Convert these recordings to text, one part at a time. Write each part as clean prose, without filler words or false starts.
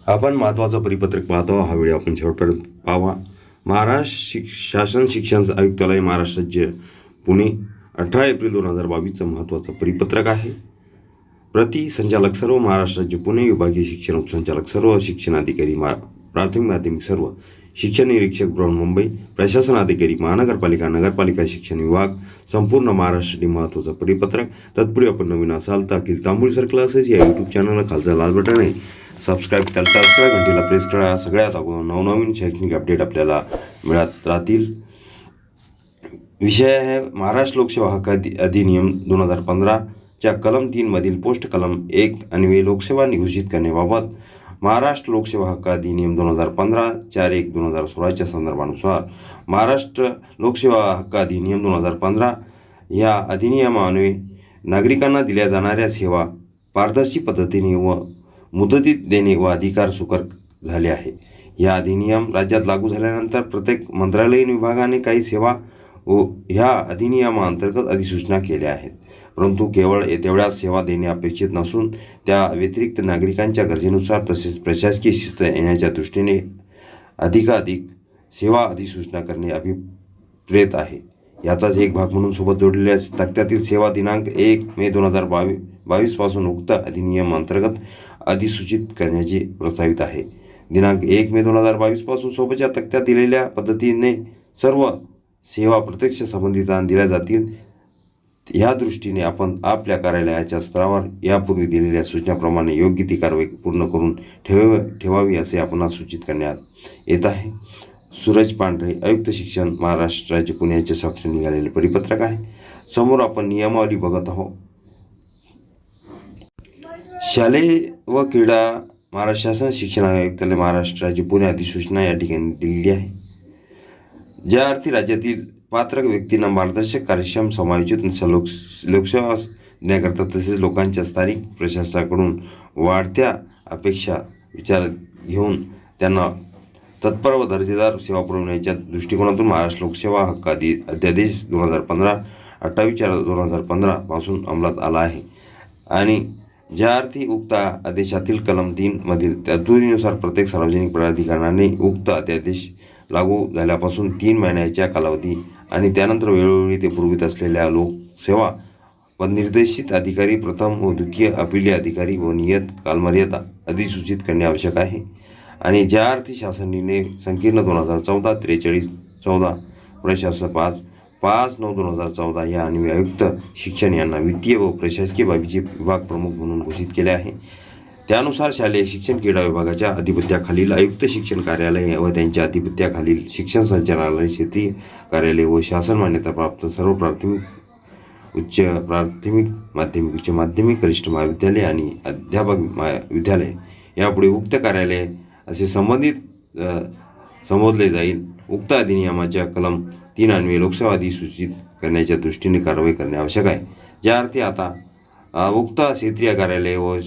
आपण महत्त्वाचं परिपत्रक पाहतो. हा व्हिडिओ आपण शेवटपर्यंत पाहावा. महाराष्ट्र शासन शिक्षण आयुक्तालय महाराष्ट्र राज्य पुणे 18 एप्रिल 2022चं महत्त्वाचं परिपत्रक आहे. प्रति संचालक सर्व महाराष्ट्र राज्य पुणे विभागीय शिक्षण उपसंचालक सर्व शिक्षणाधिकारी प्राथमिक माध्यमिक सर्व शिक्षण निरीक्षक बृहन्मुंबई प्रशासन अधिकारी महानगरपालिका नगरपालिका शिक्षण विभाग संपूर्ण महाराष्ट्रासाठी महत्त्वाचं परिपत्रक. तत्पूर्वी आपण नवीन असाल तर अखिल तांबोळी सर क्लासेस या यूट्यूब चॅनलला खालचा लाल बटन आहे सबस्क्राईब त्याला टच करा, घंटीला प्रेस करा. सगळ्यात अगोदर नवनवीन शैक्षणिक अपडेट आपल्याला मिळत राहतील. विषय आहे महाराष्ट्र लोकसेवा हक्क अधिनियम 2015च्या कलम 3 मधील पोस्ट कलम 1 अन्वये लोकसेवा घोषित करण्याबाबत. महाराष्ट्र लोकसेवा हक्क अधिनियम 2015 4/1/2016च्या संदर्भानुसार महाराष्ट्र लोकसेवा हक्क अधिनियम 2015 या अधिनियमान्वये नागरिकांना दिल्या जाणाऱ्या सेवा पारदर्शी पद्धतीने व मुदतीत देणे व अधिकार सुकर झाले आहे. या अधिनियम राज्यात लागू झाल्यानंतर प्रत्येक मंत्रालयीन विभागाने काही सेवा व ह्या अधिनियमाअंतर्गत अधिसूचना केल्या आहेत. परंतु केवळ तेवढ्याच सेवा देणे अपेक्षित नसून त्या व्यतिरिक्त नागरिकांच्या गरजेनुसार तसेच प्रशासकीय शिस्त येण्याच्या दृष्टीने अधिकाधिक सेवा अधिसूचना करणे अभिप्रेत आहे. याचाच एक भाग म्हणून सोबत जोडलेल्या तक्त्यातील सेवा दिनांक 1 मे 2022 पासून उक्त अधिनियम अंतर्गत अधिसूचित करण्याचे प्रस्तावित आहे. दिनांक 1 मे 2022 पासून सोबतच्या तक्त्यात दिलेल्या पद्धतीने सर्व सेवा प्रत्यक्ष संबंधितांना दिल्या जातील. या दृष्टीने आपण आपल्या कार्यालयाच्या स्तरावर यापूर्वी दिलेल्या सूचनाप्रमाणे योग्य ती कारवाई पूर्ण करून ठेवावी असे आपण सूचित करण्यात येत आहे. सूरज पांढरे आयुक्त शिक्षण महाराष्ट्र राज्य पुणे यांच्या स्वाक्षरी निघालेले परिपत्रक आहे. समोर आपण नियमावली बघत आहोत. शालेय व क्रीडा महाराष्ट्र शासन शिक्षण आयुक्तालय महाराष्ट्र राज्य पुणे अधिसूचना या ठिकाणी दिलेली आहे. ज्या अर्थी राज्यातील पात्र व्यक्तींना मार्गदर्शक कार्यक्षम समायोजित लोकसेवा देण्याकरता तसेच लोकांच्या स्थानिक प्रशासनाकडून वाढत्या अपेक्षा विचारात घेऊन त्यांना तत्पर व दर्जेदार सेवा पुरवण्याच्या दृष्टिकोनातून महाराष्ट्र लोकसेवा हक्क अध्यादेश 2015 पासून अंमलात आला आहे. आणि ज्या अर्थी उक्त आदेशातील कलम 3 मधील तरतुदीनुसार प्रत्येक सार्वजनिक प्राधिकरणाने उक्त अध्यादेश लागू झाल्यापासून 3 महिन्याच्या कालावधी आणि त्यानंतर वेळोवेळी ते पुरवित असलेल्या लोकसेवा व निर्देशित अधिकारी प्रथम व द्वितीय अपील अधिकारी व नियत कालमर्यादा अधिसूचित करणे आवश्यक आहे. आणि ज्या अर्थी शासन निर्णय संकीर्ण 2014-43-14 प्रशासन 5/9/2014 या अन्वये आयुक्त शिक्षण यांना वित्तीय व प्रशासकीय बाबीचे विभाग प्रमुख म्हणून घोषित केले आहे. त्यानुसार शालेय शिक्षण क्रीडा विभागाच्या अधिपत्याखालील आयुक्त शिक्षण कार्यालय व त्यांच्या अधिपत्याखालील शिक्षण संचालनालय क्षेत्रीय कार्यालय व शासन मान्यताप्राप्त सर्व प्राथमिक उच्च माध्यमिक कनिष्ठ महाविद्यालय आणि अध्यापक विद्यालय यापुढे उक्त कार्यालय असे संबोधले जाईल. उक्त अधिनियमाच्या कलम 3 अन्वये लोकसेवा अधिसूचित करण्याच्या दृष्टीने कारवाई करणे आवश्यक आहे. ज्या अर्थी आता उक्त क्षेत्रीय कार्यालय व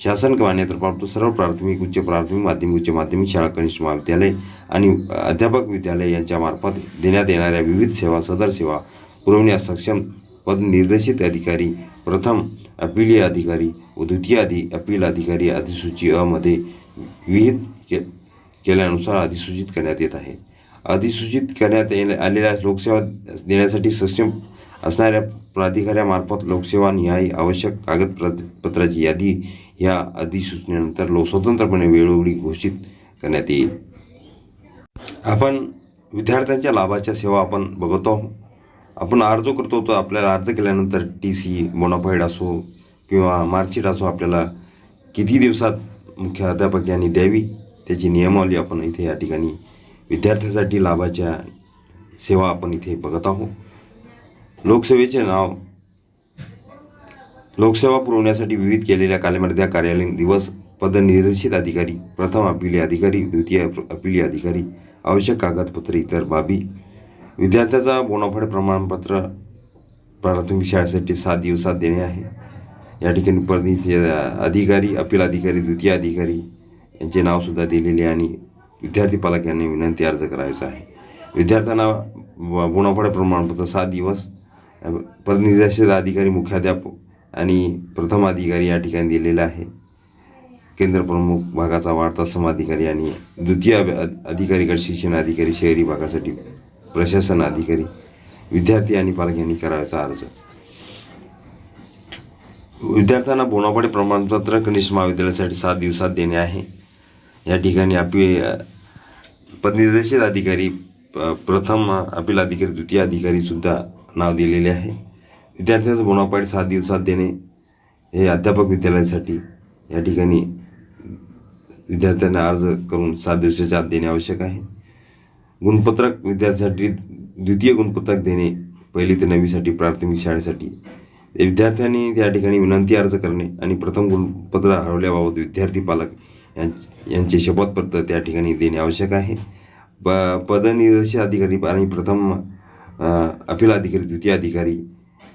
शासन मान्यताप्राप्त सर्व प्राथमिक उच्च माध्यमिक शाळा कनिष्ठ महाविद्यालय आणि अध्यापक विद्यालय यांच्या मार्फत देण्यात येणाऱ्या विविध सेवा सदर सेवा पुरवण्यास सक्षम पद निर्देशित अधिकारी प्रथम अपील अधिकारी व द्वितीय अपील अधिकारी अधिसूची मध्ये विहित केल्यानुसार अधिसूचित करण्यात येत आहे. अधिसूचित करण्यात आलेल्या लोकसेवा देण्यासाठी सक्षम असणाऱ्या प्राधिकाऱ्यामार्फत लोकसेवा निहाय आवश्यक कागदपत्राची यादी या अधिसूचनेनंतर स्वतंत्रपणे वेळोवेळी घोषित करण्यात येईल. आपण विद्यार्थ्यांच्या लाभाच्या सेवा आपण बघतो. आपण अर्ज करतो तर आपल्याला अर्ज केल्यानंतर TC बोनाफाईड असो किंवा मार्कशीट असो आपल्याला किती दिवसात मुख्य अध्यापक यांनी द्यावी त्याची नियमावली आपण इथे या ठिकाणी विद्यार्थ्यांसाठी लाभाच्या सेवा आपण इथे बघत आहोत. लोकसेवेचे नाव लोकसेवा पुरवण्यासाठी विविध केलेल्या कालमर्यादा कार्यालयीन दिवस पद निर्देशित अधिकारी प्रथम अपील अधिकारी द्वितीय अपील अधिकारी आवश्यक कागदपत्रे इतर बाबी विद्यार्थ्याचा बोनाफाईड प्रमाणपत्र प्राथमिक शाळेसाठी 7 दिवसात देणे आहे. या ठिकाणी प्रतिनिधी अधिकारी अपील अधिकारी द्वितीय अधिकारी यांचे नावसुद्धा दिलेले आणि विद्यार्थी पालक यांनी विनंती अर्ज करायचा आहे. विद्यार्थ्यांना बोनाफाईड प्रमाणपत्र 7 दिवस प्रतिनिर्देशित अधिकारी मुख्याध्यापक आणि प्रथम अधिकारी या ठिकाणी दिलेला आहे. केंद्र प्रमुख भागाचा वाढता समाधिकारी आणि द्वितीय अधिकारी गट शिक्षण अधिकारी शहरी भागासाठी प्रशासन अधिकारी विद्यार्थी आणि पालक यांनी करायचा अर्ज. विद्यार्थ्यांना बोनाफाईड प्रमाणपत्र कनिष्ठ महाविद्यालयासाठी 7 दिवसात देणे आहे. या ठिकाणी पदनिर्देशित अधिकारी, प्रथम अपील अधिकारी, द्वितीय अधिकारी सुद्धा नाव दिलेले आहे. विद्यार्थ्यांचं बोनाफाईड 7 दिवसात देणे हे अध्यापक विद्यालयासाठी या ठिकाणी विद्यार्थ्यांना अर्ज करून 7 दिवसाच्या आत देणे आवश्यक आहे. गुणपत्रक विद्यार्थ्यांसाठी द्वितीय गुणपत्रक देणे 1ली ते 9वीसाठी प्राथमिक शाळेसाठी. विद्यार्थ्यांनी त्या ठिकाणी विनंती अर्ज करणे आणि प्रथम गुणपत्र हरवल्याबाबत विद्यार्थी पालक यांचे शपथपत्र त्या ठिकाणी देणे आवश्यक आहे. पदनिर्देशित अधिकारी आणि प्रथम अपील अधिकारी, द्वितीय अधिकारी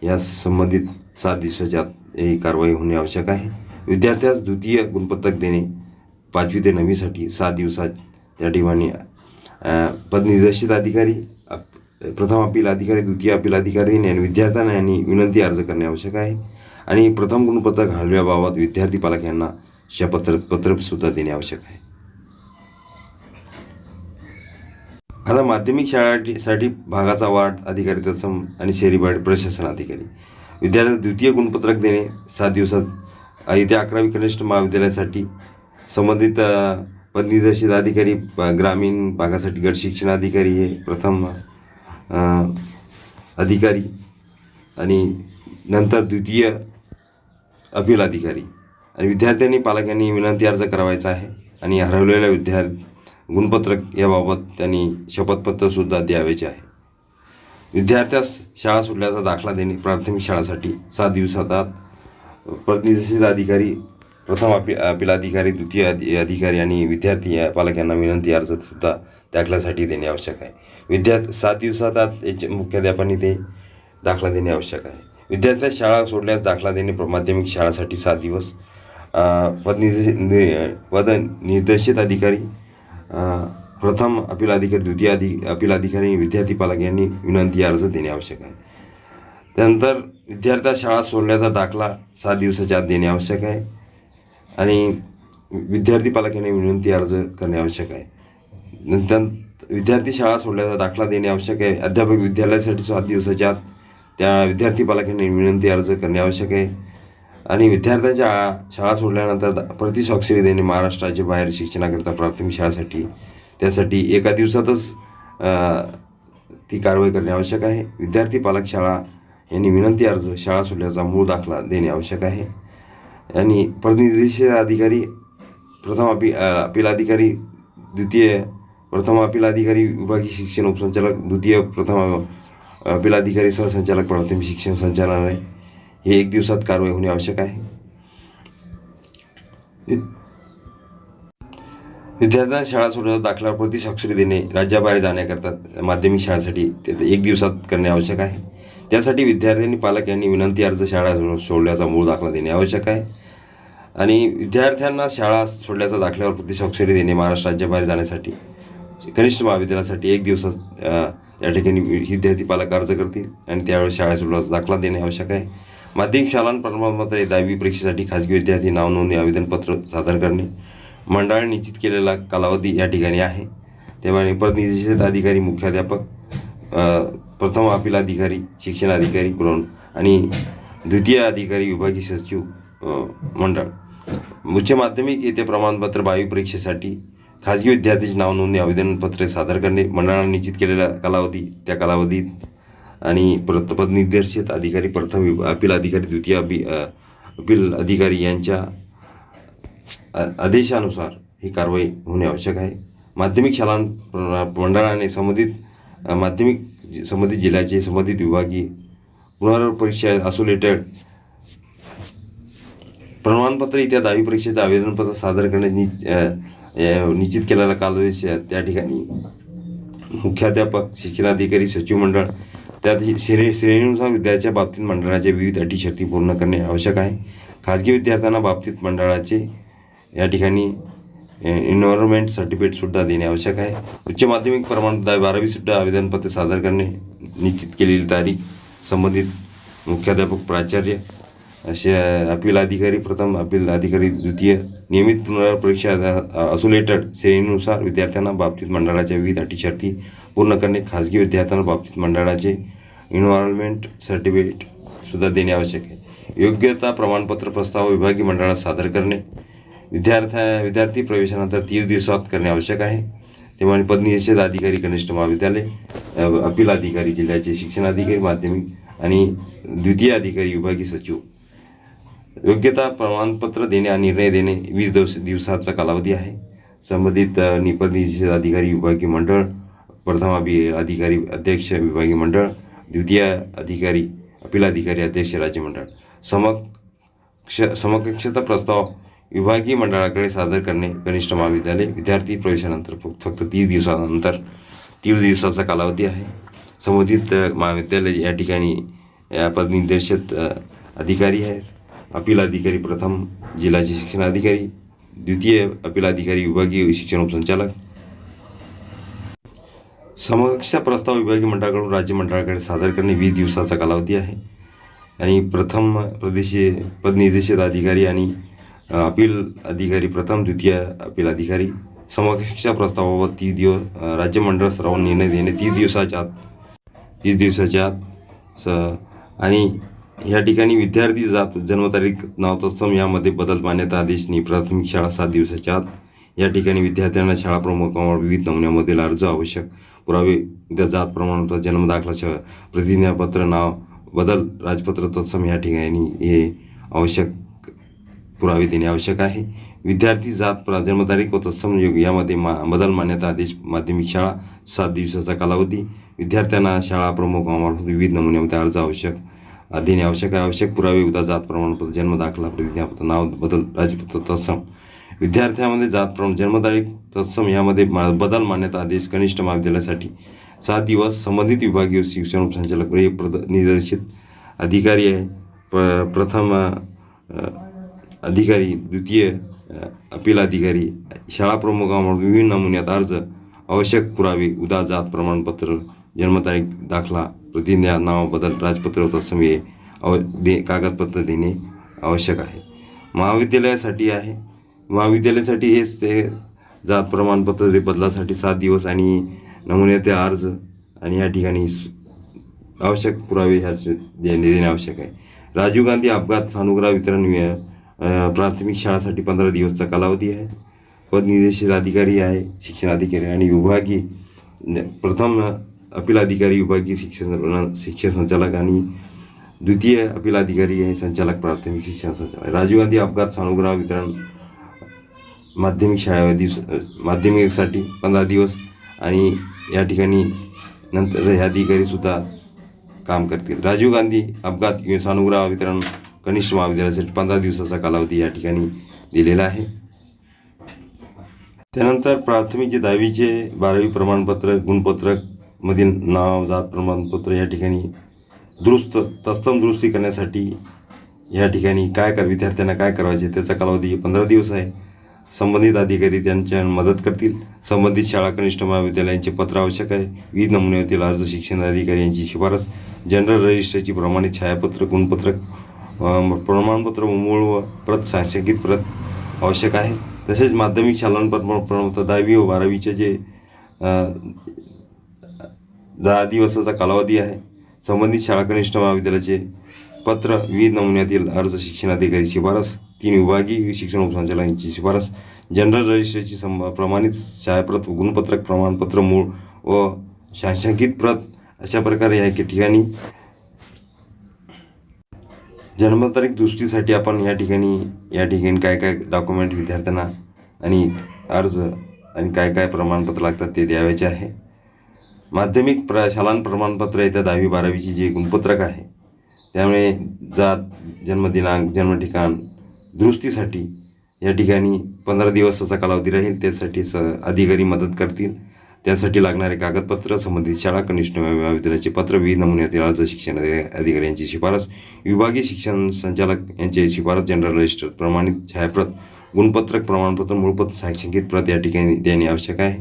या संबंधित 7 दिवसाच्या आत ही कारवाई होणे आवश्यक आहे. विद्यार्थ्यास द्वितीय गुणपत्रक देणे 5वी ते 9वीसाठी 7 दिवसात त्या ठिकाणी पदनिर्देशित अधिकारी, प्रथम अपील अधिकारी, द्वितीय अपील अधिकारी आणि विद्यार्थ्यांना यांनी विनंती अर्ज करणे आवश्यक आहे. आणि प्रथम गुणपत्रक हरवल्याबाबत विद्यार्थी पालक यांना शपथपत्र सुद्धा देणे आवश्यक आहे. आता माध्यमिक शाळेसाठी भागाचा वाढ अधिकारी तत्सम आणि शहरी भाग प्रशासन अधिकारी. विद्यार्थ्यांना द्वितीय गुणपत्रक देणे 7 दिवसात. इथे 11वी कनिष्ठ महाविद्यालयासाठी संबंधित पदनिर्देशित अधिकारी, ग्रामीण भागासाठी गट शिक्षण अधिकारी हे प्रथम अधिकारी आणि नंतर द्वितीय अपील अधिकारी. आणि विद्यार्थ्यांनी पालकांनी विनंती अर्ज करावायचा आहे आणि हरवलेल्या गुणपत्रक याबाबत त्यांनी शपथपत्रसुद्धा द्यावेचे आहे. विद्यार्थ्यास शाळा सुटल्याचा दाखला देणे प्राथमिक शाळासाठी 7 दिवसात आत. पदनिर्देशित अधिकारी, प्रथम अपील अधिकारी, द्वितीय अधिकारी आणि विद्यार्थी या पालक यांना विनंती अर्ज सुद्धा दाखल्यासाठी देणे आवश्यक आहे. 7 दिवसात आत याचे मुख्याध्यापकांनी ते दाखला देणे आवश्यक आहे. विद्यार्थ्यास शाळा सोडल्यास दाखला देणे माध्यमिक शाळासाठी 7 दिवस. पदनिर्देशित अधिकारी, प्रथम अपील अधिकारी, द्वितीय अपील अधिकारी आणि विद्यार्थी पालक यांनी विनंती अर्ज देणे आवश्यक आहे. त्यानंतर विद्यार्थ्यास शाळा सोडण्याचा दाखला 7 दिवसाच्या आत देणे आवश्यक आहे आणि विद्यार्थी पालक यांनी विनंती अर्ज करणे आवश्यक आहे. नंतर विद्यार्थी शाळा सोडल्याचा दाखला देणे आवश्यक आहे. अध्यापक विद्यालयासाठी 7 दिवसाच्या आत त्या विद्यार्थी पालकांनी विनंती अर्ज करणे आवश्यक आहे. आणि विद्यार्थ्यांच्या शाळा सोडल्यानंतर प्रतिस्वाक्षरी देणे महाराष्ट्र राज्य बाहेर शिक्षणाकरिता प्राथमिक शाळेसाठी, त्यासाठी 1 दिवसातच ती कारवाई करणे आवश्यक आहे. विद्यार्थी पालक शाळा यांनी विनंती अर्ज, शाळा सोडल्याचा मूळ दाखला देणे आवश्यक आहे. आणि पदनिर्देशित अधिकारी, प्रथम अपील अधिकारी, प्रथम अपील अधिकारी विभागीय शिक्षण उपसंचालक, द्वितीय प्रथम अपील अधिकारी सहसंचालक प्राथमिक शिक्षण संचालनालय हे 1 दिवसात कारवाई होणे आवश्यक आहे. विद्यार्थ्यांना शाळा सोडण्याचा दाखला प्रतिस्वाक्षरी देणे राज्याबाहेर जाण्याकरता माध्यमिक शाळेसाठी 1 दिवसात करणे आवश्यक आहे. त्यासाठी विद्यार्थ्यांनी पालक यांनी विनंती अर्ज, शाळा सोडल्याचा मूळ दाखला देणे आवश्यक आहे. आणि विद्यार्थ्यांना शाळा सोडल्याचा दाखल्यावर प्रतिस्वाक्षरी देणे महाराष्ट्र राज्याबाहेर जाण्यासाठी कनिष्ठ महाविद्यालयासाठी 1 दिवसात या ठिकाणी विद्यार्थी पालक अर्ज करतील आणि त्यावेळेस शाळा सोडल्याचा दाखला देणे आवश्यक आहे. माध्यमिक शाळा प्रमाणपत्र 10वी परीक्षेसाठी खाजगी विद्यार्थी नाव नोंदणी आवेदनपत्र सादर करणे. मंडळाने निश्चित केलेला कालावधी या ठिकाणी आहे. तेव्हा पदनिर्देशित अधिकारी, मुख्याध्यापक, प्रथम अपील अधिकारी, शिक्षण अधिकारी पुरवण आणि द्वितीय अधिकारी विभागीय सचिव मंडळ. उच्च माध्यमिक येथे प्रमाणपत्र 12वी परीक्षेसाठी खाजगी विद्यार्थ्यांचे नाव नोंदणी आवेदनपत्रे सादर करणे. मंडळाने निश्चित केलेला कालावधी त्या कालावधीत आणि पदनिर्देशित अधिकारी, प्रथम अपील अधिकारी, द्वितीय अपील अधिकारी यांच्या आदेशानुसार ही कारवाई होणे आवश्यक आहे. माध्यमिक शाळा मंडळाने संबंधित जिल्ह्याचे संबंधित विभागीय पुनर्परीक्षा आयसोलेटेड प्रमाणपत्र इत्यादी 10वी परीक्षेचे आवेदनपत्र सादर करणे निश्चित केलेला कालावधी त्या ठिकाणी मुख्याध्यापक, शिक्षणाधिकारी, सचिव मंडळ त्यात श्रेणीनुसार विद्यार्थ्याच्या बाबतीत मंडळाच्या विविध अटी शर्ती पूर्ण करणे आवश्यक आहे. खाजगी विद्यार्थ्यांना बाबतीत मंडळाचे या ठिकाणी एन्व्हायरमेंट सर्टिफिकेटसुद्धा देणे आवश्यक आहे. उच्च माध्यमिक प्रमाणपत्र 12वी सुद्धा आवेदनपत्र सादर करणे निश्चित केलेली तारीख संबंधित मुख्याध्यापक, प्राचार्य असे अपील अधिकारी प्रथम, अपील अधिकारी द्वितीय. नियमित पुनर्परीक्षा असोलेटेड श्रेणीनुसार विद्यार्थ्यांना बाबतीत मंडळाच्या विविध अटी शर्ती पूर्ण करणे. खाजगी विद्यार्थ्यांना बाबतीत मंडळाचे इन्व्हॉल्वमेंट सर्टिफिकेट सुद्धा देणे आवश्यक आहे. योग्यता प्रमाणपत्र प्रस्ताव विभागीय मंडळात सादर करणे. विद्यार्थी प्रवेशानंतर 30 दिवसात करणे आवश्यक आहे. तेव्हा पदनिषेध अधिकारी कनिष्ठ महाविद्यालय, अपील अधिकारी जिल्ह्याचे शिक्षण अधिकारी माध्यमिक आणि द्वितीय अधिकारी विभागीय सचिव. योग्यता प्रमाणपत्र देणे आणि निर्णय देणे 20 दिवसाचा कालावधी आहे. संबंधित पदनिषेध अधिकारी विभागीय मंडळ, प्रथम अधिकारी अध्यक्ष विभागीय मंडळ, द्वितीय अधिकारी अपील अधिकारी अध्यक्ष राज्य मंडळ. समकक्षता प्रस्ताव विभागीय मंडळाकडे सादर करणे. कनिष्ठ महाविद्यालय. विद्यार्थी प्रवेशानंतर फक्त 30 दिवसाचा कालावधी आहे. संबंधित महाविद्यालय या ठिकाणी पदनिर्देशित अधिकारी आहे. अपील अधिकारी प्रथम जिल्ह्याचे शिक्षण अधिकारी, द्वितीय अपील अधिकारी विभागीय शिक्षण उपसंचालक. समकक्ष प्रस्ताव विभागीय मंडळाकडून राज्य मंडळाकडे सादर करणे 20 दिवसाचा कालावधी आहे. आणि प्रथम पदनिर्देशित अधिकारी आणि अपील अधिकारी प्रथम, द्वितीय अपील अधिकारी. समकक्ष प्रस्तावाबाबत 30 दिवस राज्य मंडळ स्तरावर निर्णय देणे 30 दिवसाच्या आत. आणि या ठिकाणी विद्यार्थी जात, जन्मतारीख, नाव तत्सम यामध्ये बदल मान्यता आदेश प्राथमिक शाळा 7 दिवसाच्या आत. या ठिकाणी विद्यार्थ्यांना शाळा प्रमुखांवर विविध नमुन्यामधील अर्ज, आवश्यक पुरावे, जात प्रमाणपत्र, जन्मदाखला, प्रतिज्ञापत्र, नाव बदल, राजपत्र तत्सम या ठिकाणी हे आवश्यक पुरावे देणे आवश्यक आहे. विद्यार्थी जात, जन्मतारीख व तत्सम यामध्ये बदल मान्यता आदेश माध्यमिक शाळा 7 दिवसाचा कालावधी. विद्यार्थ्यांना शाळा प्रमुखांवर विविध नमुन्यामध्ये अर्ज आवश्यक देणे आवश्यक आहे. आवश्यक पुरावे जात प्रमाणपत्र, जन्मदाखला, प्रतिज्ञापत्र, नाव बदल, राजपत्र तत्सम. विद्यार्थ्यांमध्ये जात जन्मतारीख तत्सम यामध्ये बदल मान्यता आदेश कनिष्ठ महाविद्यालयासाठी 7 दिवस. संबंधित विभागीय शिक्षण उपसंचालक हे निर्देशित अधिकारी आहे. प्रथम अधिकारी, द्वितीय अपील अधिकारी, शाळा प्रमुखांवर विविध नमुन्यात अर्ज, आवश्यक पुरावे जात प्रमाणपत्र, जन्मतारीख, दाखला, प्रतिज्ञा, नाव बदल, राजपत्र तत्सम हे कागदपत्र देणे आवश्यक आहे. महाविद्यालयासाठी हेच ते जात प्रमाणपत्र ते बदलासाठी 7 दिवस आणि नमुन्याचे अर्ज आणि या ठिकाणी आवश्यक पुरावे ह्याचे देणे आवश्यक आहे. राजीव गांधी अपघात अनुग्रह वितरण प्राथमिक शाळासाठी 15 दिवसचा कालावधी आहे. पदनिर्देशित अधिकारी आहे शिक्षण अधिकारी आणि विभागीय प्रथम अपील अधिकारी विभागीय शिक्षण संचालक आणि द्वितीय अपील अधिकारी आहे संचालक प्राथमिक शिक्षण संचालक. राजीव गांधी अपघात अनुग्रह वितरण माध्यमिकसाठी 15 दिवस आणि या ठिकाणी नंतर हे अधिकारीसुद्धा काम करतील. राजीव गांधी अपघात सानुग्रह वितरण कनिष्ठ महाविद्यालयासाठी 15 दिवसाचा कालावधी या ठिकाणी दिलेला आहे. त्यानंतर प्राथमिक 10वीचे 12वी प्रमाणपत्र, गुणपत्रक मधील नाव, जात प्रमाणपत्र या ठिकाणी तत्सम दुरुस्ती करण्यासाठी या ठिकाणी विद्यार्थ्यांना काय करायचे त्याचा कालावधी 15 दिवस आहे. संबंधित अधिकारी त्यांच्या मदत करतील. संबंधित शाळा कनिष्ठ महाविद्यालयांचे पत्र आवश्यक आहे. विविध नमुन्यातील अर्ज, शिक्षण अधिकारी यांची शिफारस, जनरल रजिस्टरची प्रमाणित छायापत्र, गुणपत्रक, प्रमाणपत्र, मूळ व प्रत, सांख्यिक प्रत आवश्यक आहे. तसेच माध्यमिक शालांत प्रमाणपत्र 10वी व 12वीचे जे 10 दिवसाचा कालावधी आहे. संबंधित शाळा कनिष्ठ महाविद्यालयाचे पत्र, विविध नमुन्यातील अर्ज, शिक्षण अधिकारी शिफारस, 3 विभागीय शिक्षण उपसंचालकांची शिफारस, जनरल रजिस्टरची प्रमाणित छायाप्रत, गुणपत्रक, प्रमाणपत्र, मूळ व सांख्यिक प्रत अशा प्रकारे या ठिकाणी जन्मतारीख दुरुस्तीसाठी आपण या ठिकाणी काय डॉक्युमेंट विद्यार्थ्यांना आणि अर्ज आणि काय प्रमाणपत्र लागतात ते द्यावायचे आहे. माध्यमिक शालांत प्रमाणपत्र येत्या 10वी 12वीची जे गुणपत्रक आहे त्यामुळे जात, जन्मदिनांक, जन्मठिकाण दुरुस्तीसाठी या ठिकाणी 15 दिवसाचा कालावधी राहील. त्यासाठी अधिकारी मदत करतील. त्यासाठी लागणारे कागदपत्र, संबंधित शाळा कनिष्ठ महाविद्यालयाचे पत्र, विविध नमुन्यातील अर्ज, शिक्षण अधिकारी यांची शिफारस, विभागीय शिक्षण संचालक यांची शिफारस, जनरल रजिस्टर, प्रमाणित छायाप्रत, गुणपत्रक, प्रमाणपत्र, मूळपत्र, सांख्यिक प्रत या ठिकाणी देणे आवश्यक आहे.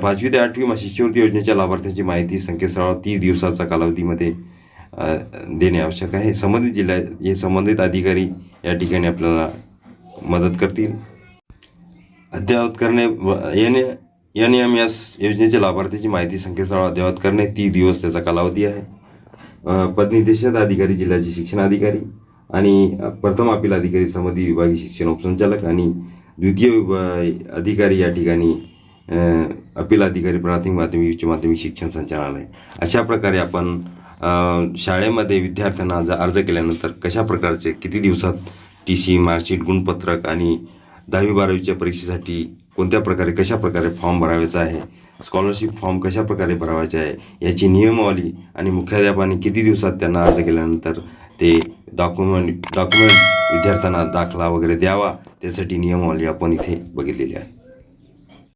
5वी ते 8वी शिष्यवृत्ती योजनेच्या लाभार्थ्यांची माहिती संकेतस्थळावर 30 दिवसाचा कालावधीमध्ये देणे आवश्यक आहे. संबंधित अधिकारी या ठिकाणी आपल्याला मदत करतील. अद्ययावत करणे NMS योजनेच्या लाभार्थीची माहिती संकेतस्थळावर अद्ययावत करणे 30 दिवस त्याचा कालावधी आहे. पदनिर्देशित अधिकारी जिल्ह्याचे शिक्षण अधिकारी आणि प्रथम अपील अधिकारी संबंधित विभागीय शिक्षण उपसंचालक आणि द्वितीय अधिकारी या ठिकाणी अपील अधिकारी प्राथमिक माध्यमिक उच्च माध्यमिक शिक्षण संचालनालय. अशा प्रकारे आपण शाळेमध्ये विद्यार्थ्यांना अर्ज केल्यानंतर कशा प्रकारचे किती दिवसात TC मार्कशीट गुणपत्रक आणि 10वी-12वीच्या परीक्षेसाठी कोणत्या प्रकारे कशा प्रकारे फॉर्म भरावायचा आहे, स्कॉलरशिप फॉर्म कशा प्रकारे भरावायचे आहे याची नियमावली आणि मुख्याध्यापकांनी किती दिवसात त्यांना अर्ज केल्यानंतर ते डॉक्युमेंट विद्यार्थ्यांना दाखला वगैरे द्यावा त्यासाठी नियमावली आपण इथे बघितलेली आहे.